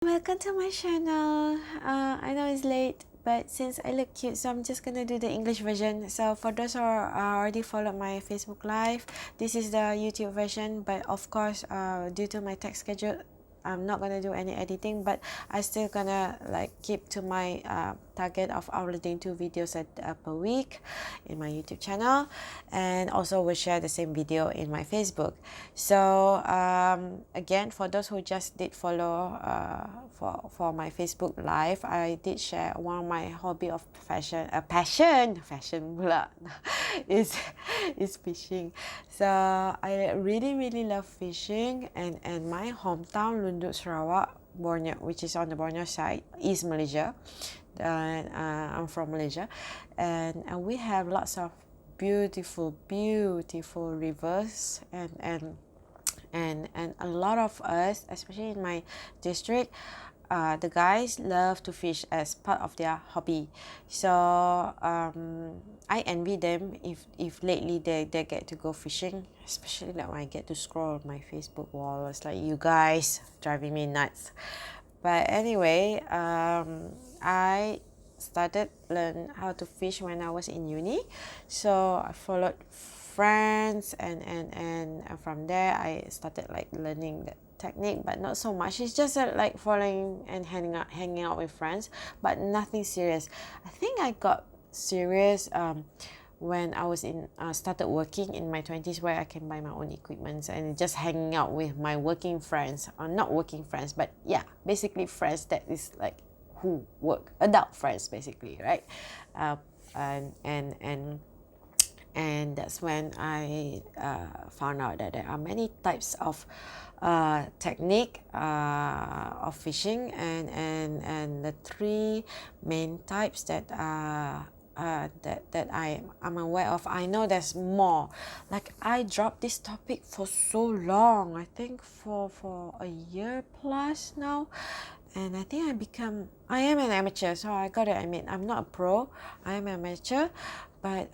Welcome to my channel. I know it's late, but since I look cute, so I'm just gonna do the English version. So for those who already followed my Facebook Live, this is the YouTube version, but of course due to my tech schedule, I'm not gonna do any editing, but I still gonna like keep to my target of uploading 2 videos per week in my YouTube channel, and also will share the same video in my Facebook. So again, for those who just did follow for my Facebook Live, I did share one of my hobby of fashion pula is fishing. So I really love fishing, and my hometown Lunduk, Sarawak, Borneo, which is on the Borneo side, is Malaysia. I'm from Malaysia, and we have lots of beautiful rivers, and a lot of us, especially in my district, the guys love to fish as part of their hobby. So I envy them if lately they get to go fishing, especially like when I get to scroll my Facebook wall. It's like, you guys driving me nuts. But anyway, I started learn how to fish when I was in uni. So I followed friends, and from there I started like learning the technique, but not so much. It's just like following and hanging out with friends, but nothing serious. I think I got serious when I was started working in my 20s, where I can buy my own equipment and just hanging out with my working friends, or not working friends, but yeah, basically friends that is like who work, adult friends basically, right? And that's when I found out that there are many types of technique of fishing, and the 3 main types that that I'm aware of. I know there's more. Like, I dropped this topic for so long, I think for a year plus now, and I think I am an amateur, so I gotta admit I'm not a pro. I am an amateur, but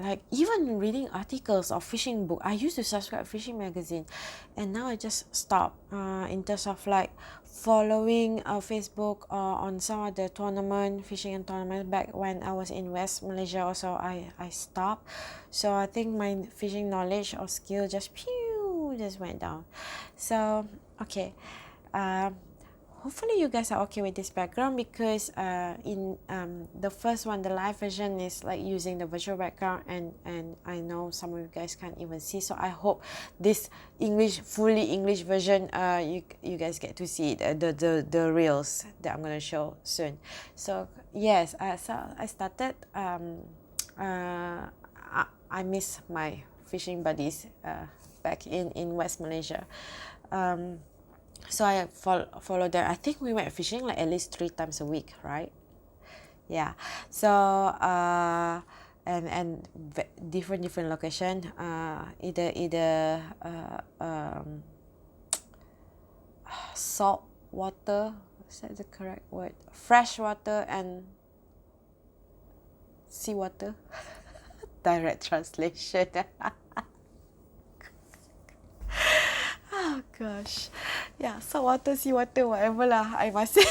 like, even reading articles of fishing book, I used to subscribe fishing magazine, and now I just stop in terms of like following Facebook on some of the fishing and tournament. Back when I was in West Malaysia also, I stopped. So I think my fishing knowledge or skill just went down. So okay, hopefully you guys are okay with this background, because in the first one, the live version, is like using the virtual background, and I know some of you guys can't even see, so I hope this fully English version, you guys get to see the reels that I'm gonna show soon. So yes, so I started I miss my fishing buddies back in West Malaysia. So I follow there. I think we went fishing like at least 3 times a week, right? Yeah. So and different location. Either salt water. Is that the correct word? Fresh water and seawater. Direct translation. Oh gosh, yeah, saltwater, seawater, whatever lah, I must say.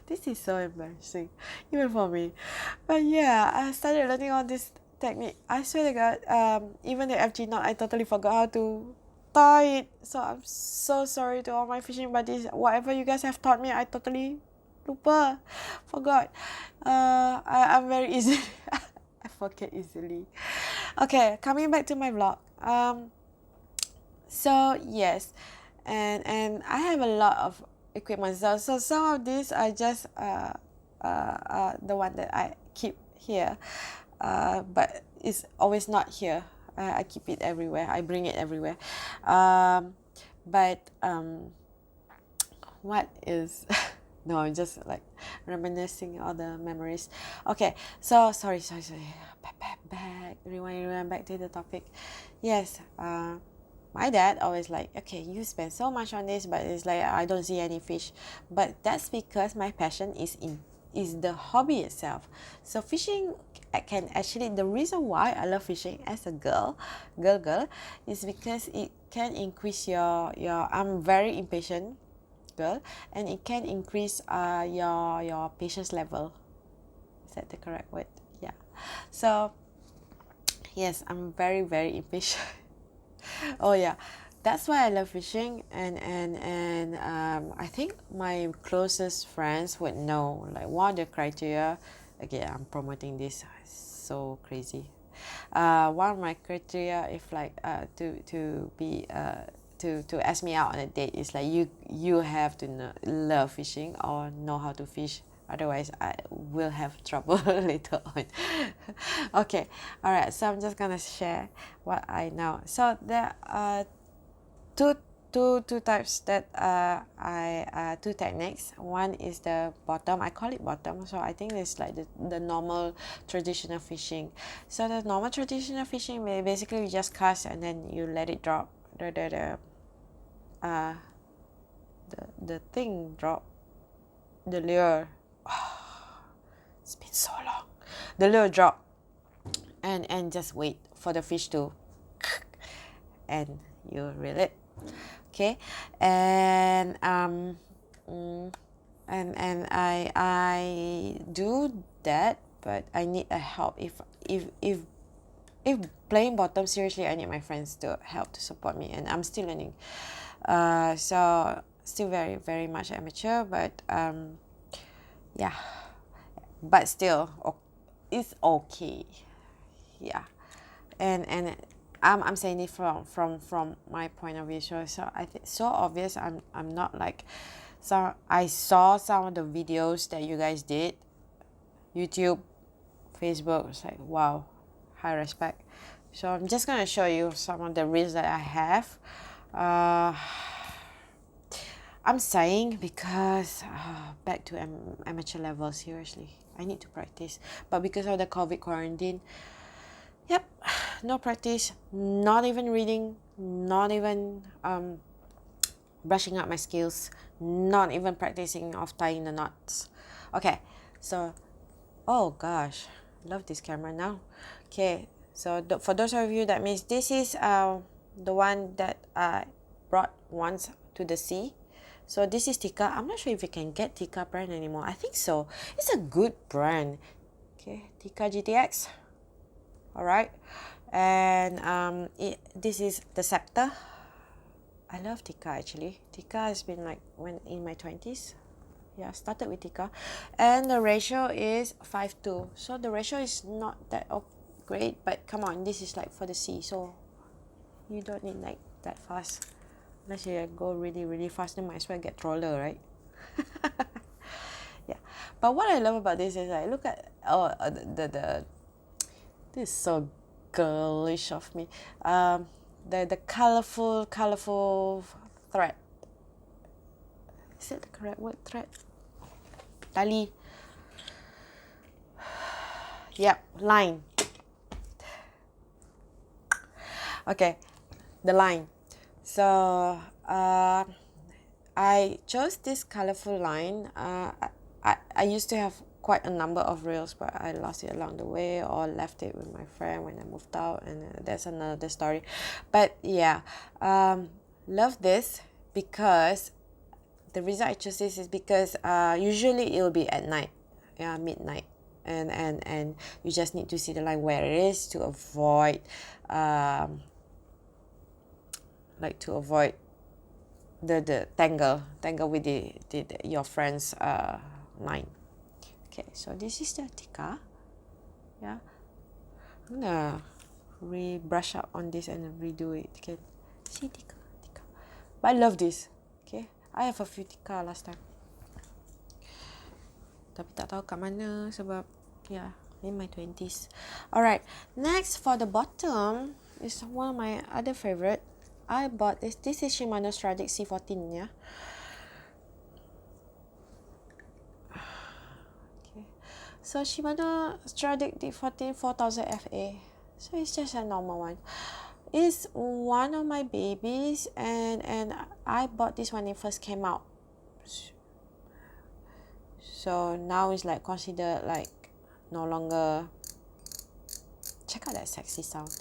This is so embarrassing, even for me. But yeah, I started learning all this technique. I swear to God, even the FG knot, I totally forgot how to tie it. So I'm so sorry to all my fishing buddies. Whatever you guys have taught me, I totally forgot. I'm very easy. I forget easily. Okay, coming back to my vlog. So yes, and I have a lot of equipment. So some of these are just the one that I keep here, but it's always not here. I keep it everywhere. I bring it everywhere. But what is no, I'm just like reminiscing all the memories. Okay, so sorry. Back. Rewind back to the topic. Yes, my dad always like, okay, you spend so much on this, but it's like I don't see any fish. But that's because my passion is the hobby itself. So fishing can actually, the reason why I love fishing as a girl, is because it can increase your I'm very impatient girl, and it can increase your patience level. Is that the correct word? Yeah. So yes, I'm very impatient. Oh yeah, that's why I love fishing, and I think my closest friends would know like one of the criteria. Okay, I'm promoting this, so crazy. One of my criteria, if like to be to ask me out on a date, is like you have to love fishing or know how to fish. Otherwise, I will have trouble later on. Okay, all right. So I'm just gonna share what I know. So there are two two types that I two techniques. One is the bottom. I call it bottom. So I think it's like the normal traditional fishing. So the normal traditional fishing, basically you just cast and then you let it drop. Uh the thing drop, the lure. It's been so long. The lure drop, and just wait for the fish to and you reel it. Okay, and and I do that, but I need a help. If playing bottom, seriously, I need my friends to help to support me, and I'm still learning. So still very much amateur, but yeah, but still it's okay. Yeah, and I'm saying it from my point of view. So I think so obvious. I'm not like, so I saw some of the videos that you guys did, YouTube, Facebook. It's like wow, high respect. So I'm just gonna show you some of the reels that I have. I'm saying because back to amateur level, seriously, I need to practice. But because of the COVID quarantine, yep, no practice, not even reading, not even brushing up my skills, not even practicing of tying the knots. Okay, so, oh gosh, love this camera now. Okay, so for those of you that missed, this is the one that I brought once to the sea. So this is Tika. I'm not sure if you can get Tika brand anymore. I think so. It's a good brand. Okay, Tika GTX. All right, and this is the Scepter. I love Tika actually. Tika has been like when in my 20s. Yeah, started with Tika, and the ratio is 5:2. So the ratio is not that great, but come on, this is like for the sea, so you don't need like that fast. Unless you go really fast, then might as well get trawler, right? Yeah, but what I love about this is I look at the this is so girlish of me. The colorful thread. Is it the correct word? Thread. Tali. Yep, line. Okay, the line. So I chose this colorful line. I used to have quite a number of reels, but I lost it along the way or left it with my friend when I moved out, and that's another story. But yeah, love this because the reason I chose this is because usually it will be at night, yeah, midnight, and you just need to see the line where it is to avoid to avoid the tangle with the your friend's line. Okay, so this is the Tika. Yeah, I'm gonna brush up on this and redo it. Okay, see Tika. But I love this. Okay, I have a few Tika last time, tapi tak tahu kat mana sebab yeah, in my 20s. Alright, next for the bottom is one of my other favorite. I bought this. This is Shimano Stradic C14, yeah. Okay, so Shimano Stradic D14 4000 FA. So it's just a normal one. It's one of my babies, and I bought this when it first came out. So now it's like considered like no longer check out that sexy sound.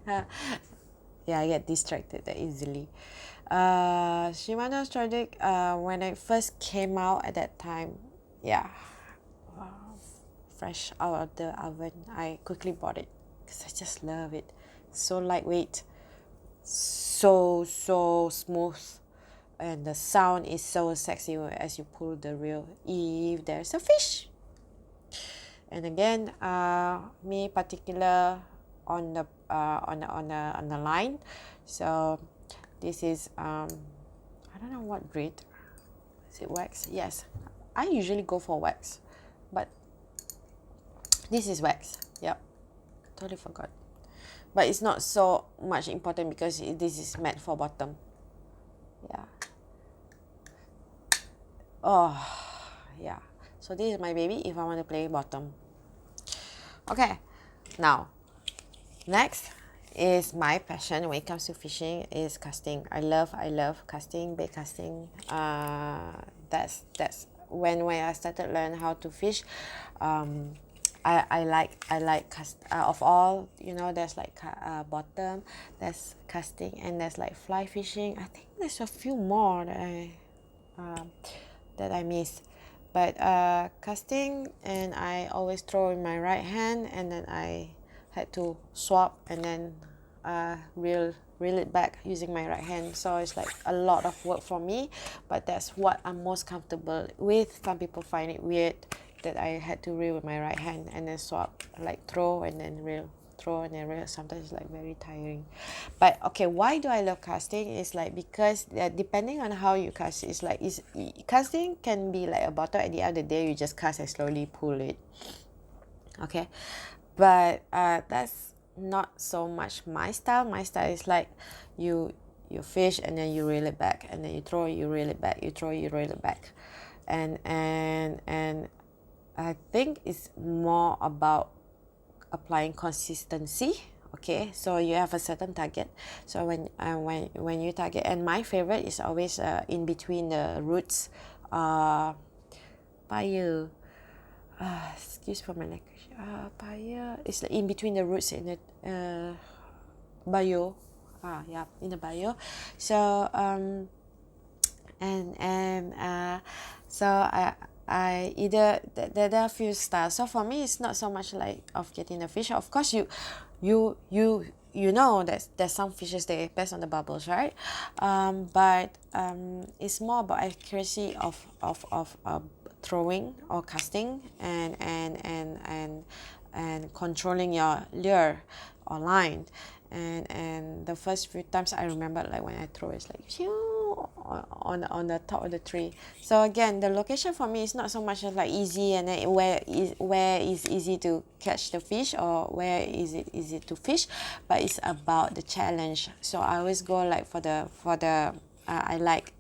Yeah, I get distracted that easily. Shimano Stradic, when it first came out at that time, yeah, fresh out of the oven, I quickly bought it because I just love it. So lightweight, so smooth, and the sound is so sexy as you pull the reel if there's a fish. And again, me particular on the on the line. So this is I don't know what breed. Is it wax? Yes, I usually go for wax, but this is wax. Yep, totally forgot. But it's not so much important because this is meant for bottom. Yeah. Oh, yeah. So this is my baby if I want to play bottom. Okay, now next is my passion when it comes to fishing is casting. I love casting, bait casting. That's when I started learn how to fish. I like cast of all, you know, there's like bottom, there's casting, and there's like fly fishing. I think there's a few more that I miss. But casting, and I always throw in my right hand, and then I had to swap and then reel it back using my right hand. So it's like a lot of work for me, but that's what I'm most comfortable with. Some people find it weird that I had to reel with my right hand and then swap, like throw and then reel, throw and then reel. Sometimes it's like very tiring. But okay, why do I love casting? It's like because depending on how you cast, it's like casting can be like a bottle. At the end of the day, you just cast and slowly pull it. Okay, but that's not so much my style. My style is like you fish and then you reel it back, and then you throw, you reel it back, you throw, you reel it back, and I think it's more about applying consistency. Okay, so you have a certain target. So when you target, and my favorite is always in between the roots, paya. Excuse for my language. Paya is in between the roots in the bayou. Yeah, in the bayou. So so I either there are a few styles. So for me, it's not so much like of getting the fish. Of course, you know there's some fishes that pass on the bubbles, right? But it's more about accuracy of throwing or casting, and controlling your lure or line. And the first few times I remember, like when I throw, it's like phew, on the top of the tree. So again, the location for me is not so much like easy, and then where is easy to catch the fish, or where is it easy to fish, but it's about the challenge. So I always go like for the I like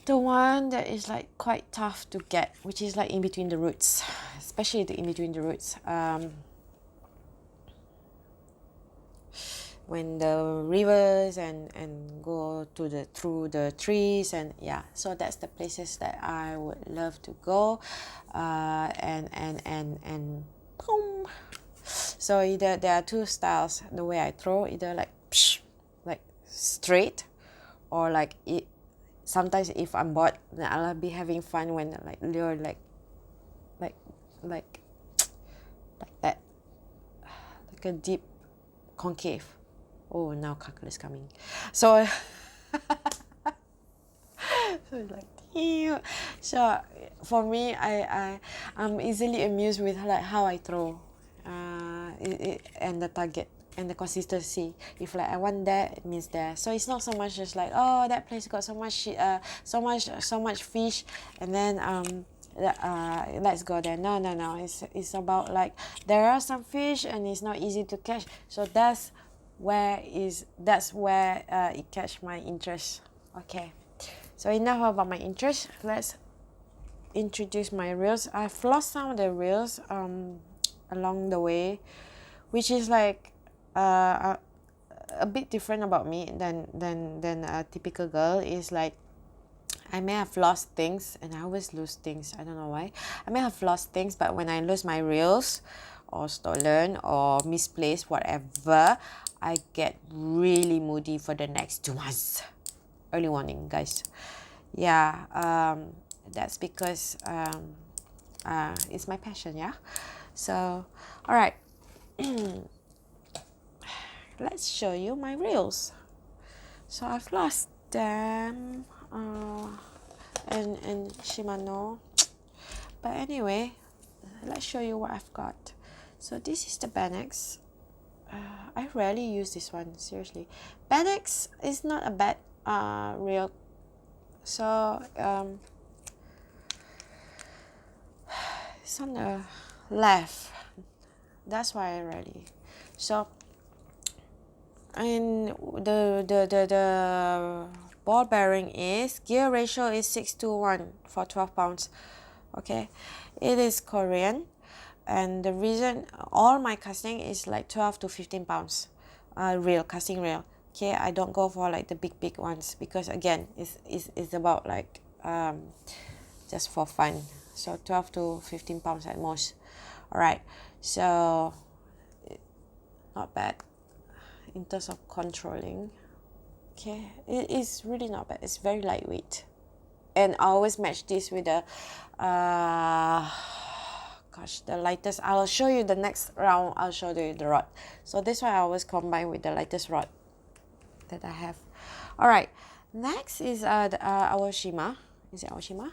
the one that is like quite tough to get, which is like in between the roots, especially the in between the roots. When the rivers and go to the through the trees, and yeah, so that's the places that I would love to go. And boom. So either there are two styles the way I throw, either like psh, like straight, or like it. Sometimes if I'm bored, then I'll be having fun when like lure like like that, like a deep concave. Oh, now Kakul is coming. So, so it's like, ew. So for me, I'm easily amused with like how I throw, and the target and the consistency. If like I want that, it means there. So it's not so much just like, oh, that place got so much so much fish, and then let's go there. No. It's about like there are some fish and it's not easy to catch. So that's where it catch my interest. Okay, so enough about my interest. Let's introduce my reels. I've lost some of the reels along the way, which is like a bit different about me than a typical girl. Is like I may have lost things, and I always lose things. I don't know why. I may have lost things, but when I lose my reels, or stolen or misplaced, whatever, I get really moody for the next 2 months. Early warning, guys. Yeah, that's because it's my passion, yeah. So, all right. Let's show you my reels. So I've lost them in Shimano. But anyway, let's show you what I've got. So this is the Benex. I rarely use this one, seriously. Benex is not a bad reel. So it's on the left. That's why I rarely. So and the ball bearing is, gear ratio is 6:1 for 12 pounds. Okay, it is Korean, and the reason all my casting is like 12 to 15 pounds reel, casting reel. Okay, I don't go for like the big ones because again it's about like just for fun. So 12 to 15 pounds at most. All right, so not bad in terms of controlling. Okay, it is really not bad. It's very lightweight, and I always match this with the the lightest. I'll show you the next round. I'll show you the rod. So this one I always combine with the lightest rod that I have. All right, next is the Aoshima. Is it Aoshima?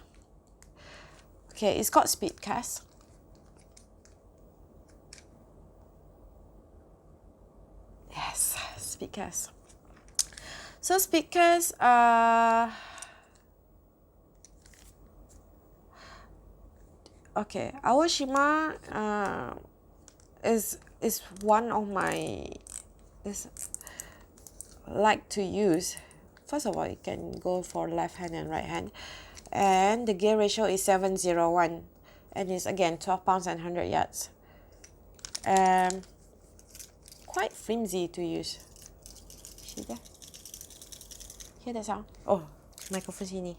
Okay, it's called Speedcast. Yes, Speedcast. So Speedcast, okay, Aoshima is one of my like to use. First of all, you can go for left hand and right hand, and the gear ratio is 7:1, and it's again 12 pounds and 100 yards. Quite flimsy to use. See that? Hear that sound? Oh, microphone sini.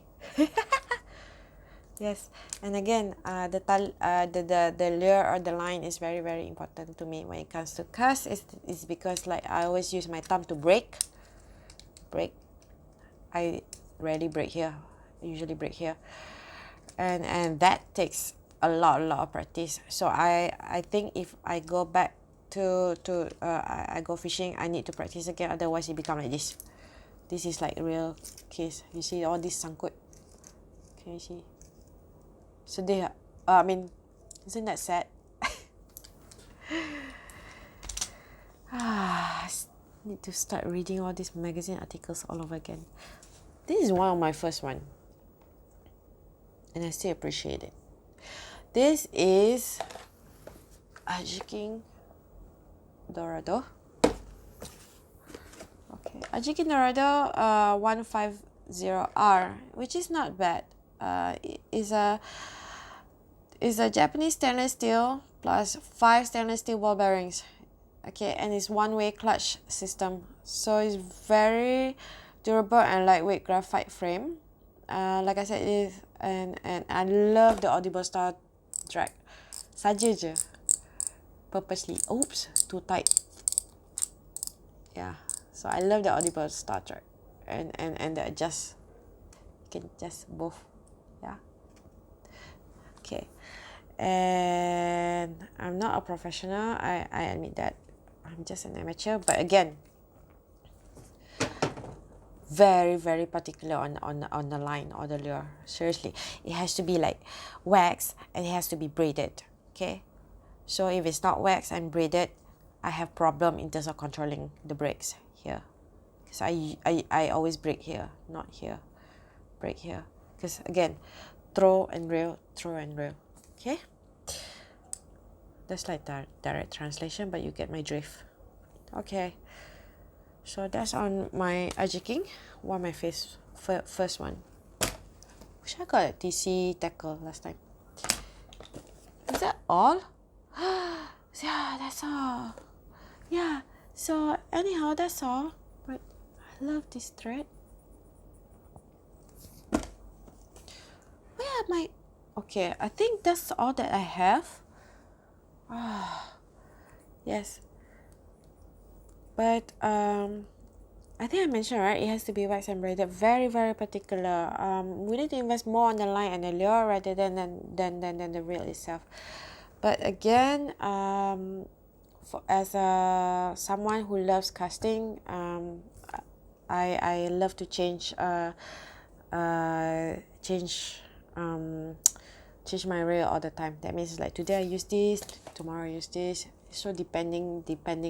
Yes, and again, the lure or the line is very important to me when it comes to cast. Is because like I always use my thumb to break. I rarely break here. I usually break here, and that takes a lot of practice. So I think if I go back to I go fishing, I need to practice again. Otherwise, it become like this. This is like a real case. You see all this sangkut. Can you see? Sedih. I mean, isn't that sad? Need to start reading all these magazine articles all over again. This is one of my first one, and I still appreciate it. This is Ajiking Dorado. Okay, Ajiking Dorado 150R, which is not bad. Is a Japanese stainless steel plus 5 stainless steel ball bearings. Okay, and it's one-way clutch system, so it's very durable and lightweight graphite frame. Like I said, it is, and I love the Audible Star Trek. Saja je, purposely. Oops, too tight. Yeah, so I love the Audible Star Trek, and the adjust. You can just both. Yeah. Okay, and I'm not a professional. I admit that. I'm just an amateur, but again, very particular on the line or the lure. Seriously, it has to be like wax and it has to be braided. Okay, so if it's not wax and braided, I have problem in terms of controlling the brakes here, because I always brake here, not here, brake here, because again, throw and reel. Okay, that's like direct translation, but you get my drift. Okay, so that's on my Ajiking, one of my first one. Wish I got a TC tackle last time. Is that all? Yeah, that's all. Yeah, so anyhow, that's all. But I love this thread. Where am I? Okay, I think that's all that I have. Yes. But I think I mentioned, right, it has to be wax and braided. Very, very particular. We need to invest more on the line and the lure rather than the reel itself. But again, as a someone who loves casting, I love to change change my reel all the time. That means like today I use this, tomorrow I use this. So depending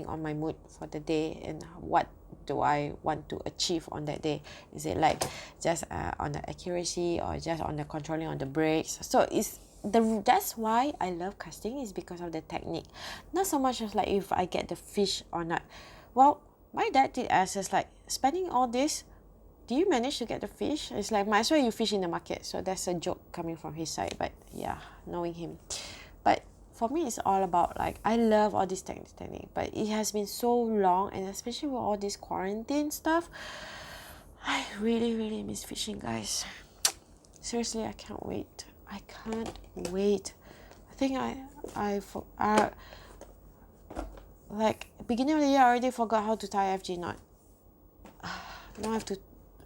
on my mood for the day and what do I want to achieve on that day. Is it like just on the accuracy or just on the controlling on the brakes? So that's why I love casting, is because of the technique, not so much as like if I get the fish or not. Well, my dad did ask us like, spending all this, do you manage to get the fish? It's like, might as well you fish in the market. So that's a joke coming from his side, but yeah, knowing him. But for me, it's all about like, I love all this technique, but it has been so long, and especially with all this quarantine stuff, I really, really miss fishing, guys. Seriously, I can't wait. I can't wait. I think like beginning of the year, I already forgot how to tie FG knot. Now I have to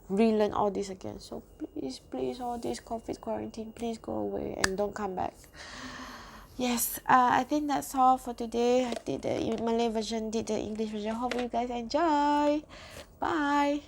relearn all this again. So please, all this COVID quarantine, please go away and don't come back. Yes, I think that's all for today. I did the Malay version, did the English version. Hope you guys enjoy. Bye.